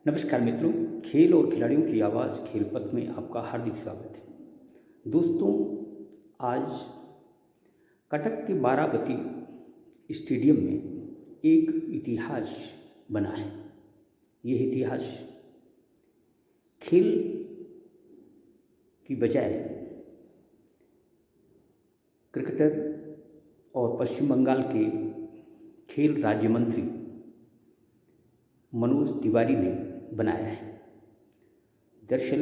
नमस्कार मित्रों, खेल और खिलाड़ियों की आवाज़ खेल पथ में आपका हार्दिक स्वागत है। दोस्तों, आज कटक के बाराबती स्टेडियम में एक इतिहास बना है। यह इतिहास खेल की बजाय क्रिकेटर और पश्चिम बंगाल के खेल राज्य मंत्री मनोज तिवारी ने बनाया है। दरअसल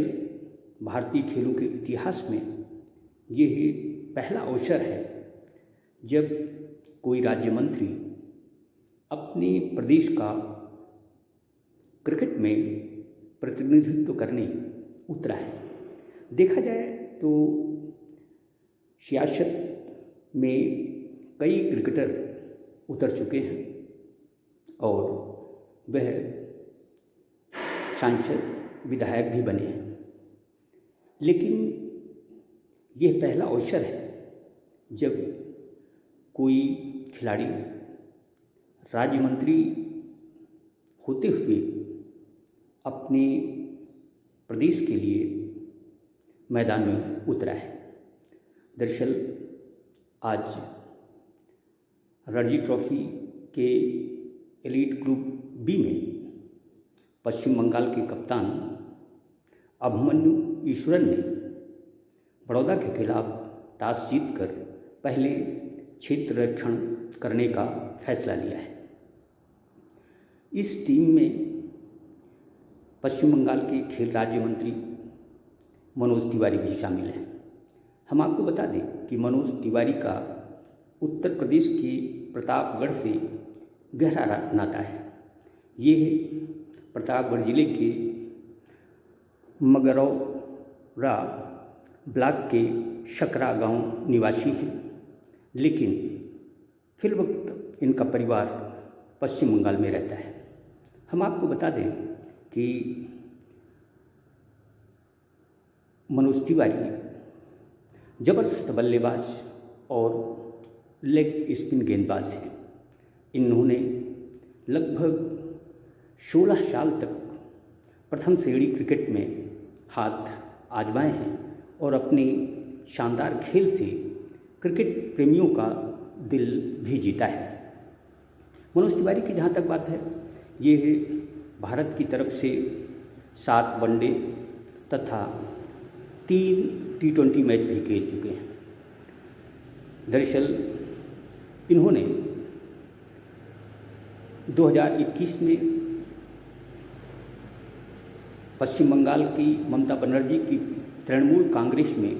भारतीय खेलों के इतिहास में यह पहला अवसर है जब कोई राज्य मंत्री अपने प्रदेश का क्रिकेट में प्रतिनिधित्व करने उतरा है। देखा जाए तो सियासत में कई क्रिकेटर उतर चुके हैं और वह सांसद विधायक भी बने हैं, लेकिन यह पहला अवसर है जब कोई खिलाड़ी राज्य मंत्री होते हुए अपने प्रदेश के लिए मैदान में उतरा है। दरअसल आज रणजी ट्रॉफी के एलीट ग्रुप बी में पश्चिम बंगाल के कप्तान अभिमन्यु ईश्वरन ने बड़ौदा के खिलाफ टॉस जीतकर पहले क्षेत्र रक्षण करने का फैसला लिया है। इस टीम में पश्चिम बंगाल के खेल राज्य मंत्री मनोज तिवारी भी शामिल हैं। हम आपको बता दें कि मनोज तिवारी का उत्तर प्रदेश के प्रतापगढ़ से गहरा नाता है। ये प्रतापगढ़ जिले के मगरौरा ब्लॉक के शकरा गांव निवासी हैं, लेकिन फिलवक्त इनका परिवार पश्चिम बंगाल में रहता है। हम आपको बता दें कि मनोज तिवारी ज़बरदस्त बल्लेबाज और लेग स्पिन गेंदबाज हैं। इन्होंने लगभग 16 साल तक प्रथम श्रेणी क्रिकेट में हाथ आजमाए हैं और अपने शानदार खेल से क्रिकेट प्रेमियों का दिल भी जीता है। मनोज तिवारी की जहाँ तक बात है, ये भारत की तरफ से 7 वनडे तथा 3 T20 मैच भी खेल चुके हैं। दरअसल इन्होंने 2021 में पश्चिम बंगाल की ममता बनर्जी की तृणमूल कांग्रेस में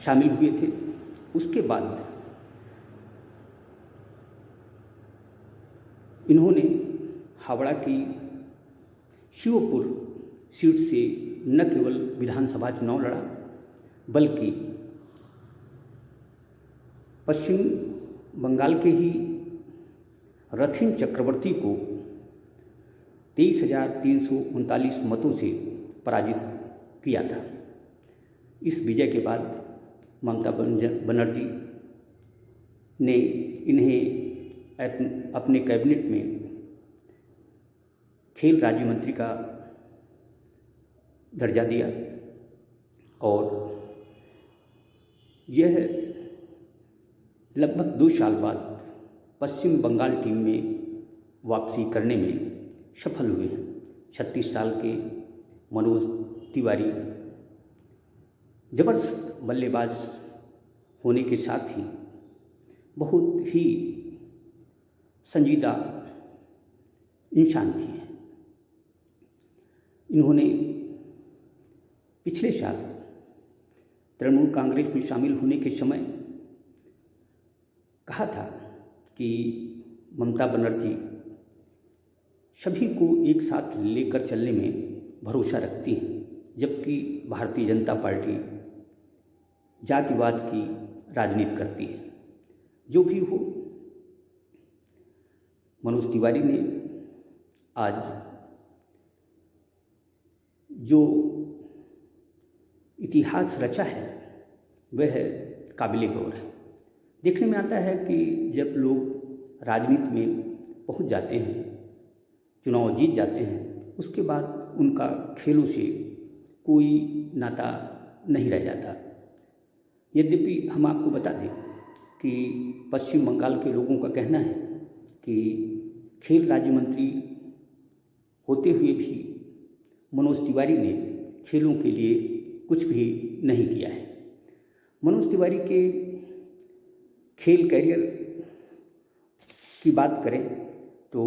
शामिल हुए थे। उसके बाद इन्होंने हावड़ा की शिवपुर सीट से न केवल विधानसभा चुनाव लड़ा, बल्कि पश्चिम बंगाल के ही रथिन चक्रवर्ती को 23,339 मतों से पराजित किया था। इस विजय के बाद ममता बनर्जी ने इन्हें अपने कैबिनेट में खेल राज्य मंत्री का दर्जा दिया और यह लगभग 2 साल बाद पश्चिम बंगाल टीम में वापसी करने में सफल हुए हैं। 36 साल के मनोज तिवारी ज़बरदस्त बल्लेबाज होने के साथ ही बहुत ही संजीदा इंसान भी हैं। इन्होंने पिछले साल तृणमूल कांग्रेस में शामिल होने के समय कहा था कि ममता बनर्जी सभी को एक साथ लेकर चलने में भरोसा रखती हैं, जबकि भारतीय जनता पार्टी जातिवाद की राजनीति करती है। जो भी हो, मनोज तिवारी ने आज जो इतिहास रचा है वह काबिल गौर है। देखने में आता है कि जब लोग राजनीति में पहुंच जाते हैं चुनाव जीत जाते हैं उसके बाद उनका खेलों से कोई नाता नहीं रह जाता। यद्यपि हम आपको बता दें कि पश्चिम बंगाल के लोगों का कहना है कि खेल राज्य मंत्री होते हुए भी मनोज तिवारी ने खेलों के लिए कुछ भी नहीं किया है। मनोज तिवारी के खेल कैरियर की बात करें तो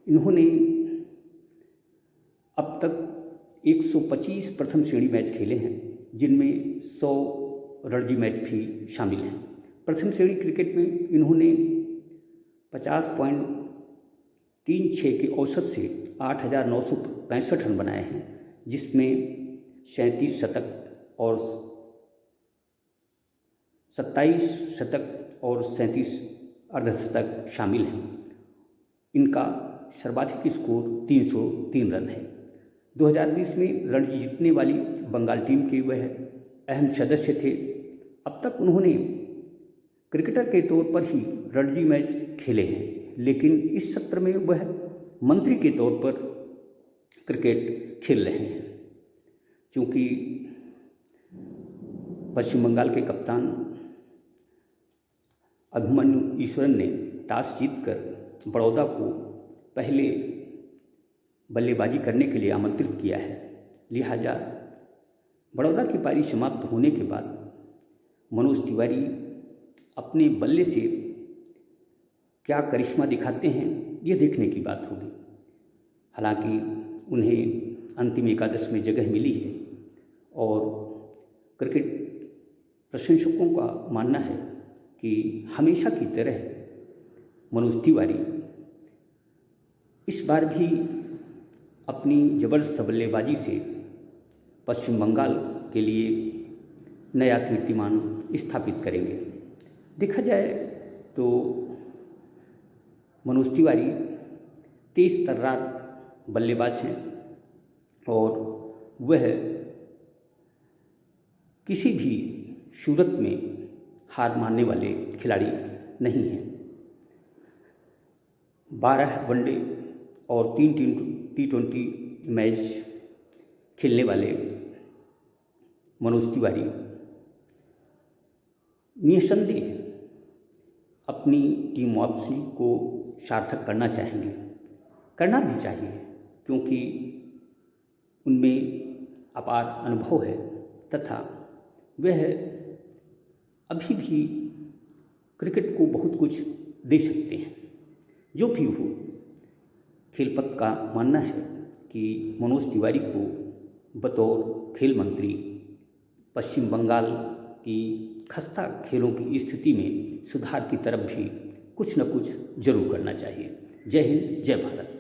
इन्होंने अब तक 125 प्रथम श्रेणी मैच खेले हैं, जिनमें 100 रणजी मैच भी शामिल हैं। प्रथम श्रेणी क्रिकेट में इन्होंने 50.36 के औसत से 8,965 रन बनाए हैं, जिसमें 37 शतक और 27 शतक और 37 अर्धशतक शामिल हैं। इनका सर्वाधिक स्कोर 303 रन है। 2020 में रणजी जीतने वाली बंगाल टीम के वह अहम सदस्य थे। अब तक उन्होंने क्रिकेटर के तौर पर ही रणजी मैच खेले हैं, लेकिन इस सत्र में वह मंत्री के तौर पर क्रिकेट खेल रहे हैं। क्योंकि पश्चिम बंगाल के कप्तान अभिमन्यु ईश्वरन ने टॉस जीतकर बड़ौदा को पहले बल्लेबाजी करने के लिए आमंत्रित किया है। लिहाजा बड़ौदा की पारी समाप्त होने के बाद मनोज तिवारी अपने बल्ले से क्या करिश्मा दिखाते हैं, ये देखने की बात होगी। हालांकि उन्हें अंतिम एकादश में जगह मिली है और क्रिकेट प्रशंसकों का मानना है कि हमेशा की तरह मनोज तिवारी इस बार भी अपनी ज़बरदस्त बल्लेबाजी से पश्चिम बंगाल के लिए नया कीर्तिमान स्थापित करेंगे। देखा जाए तो मनोज तिवारी तेज तर्रार बल्लेबाज हैं और वह किसी भी सूरत में हार मानने वाले खिलाड़ी नहीं हैं। 12 वनडे और 3 T20 मैच खेलने वाले मनोज तिवारी निसंदेह अपनी टीम वापसी को सार्थक करना चाहेंगे, करना भी चाहिए, क्योंकि उनमें अपार अनुभव है तथा वह अभी भी क्रिकेट को बहुत कुछ दे सकते हैं। जो भी हो, खेलपत का मानना है कि मनोज तिवारी को बतौर खेल मंत्री पश्चिम बंगाल की खस्ता खेलों की स्थिति में सुधार की तरफ भी कुछ न कुछ जरूर करना चाहिए। जय हिंद, जय भारत।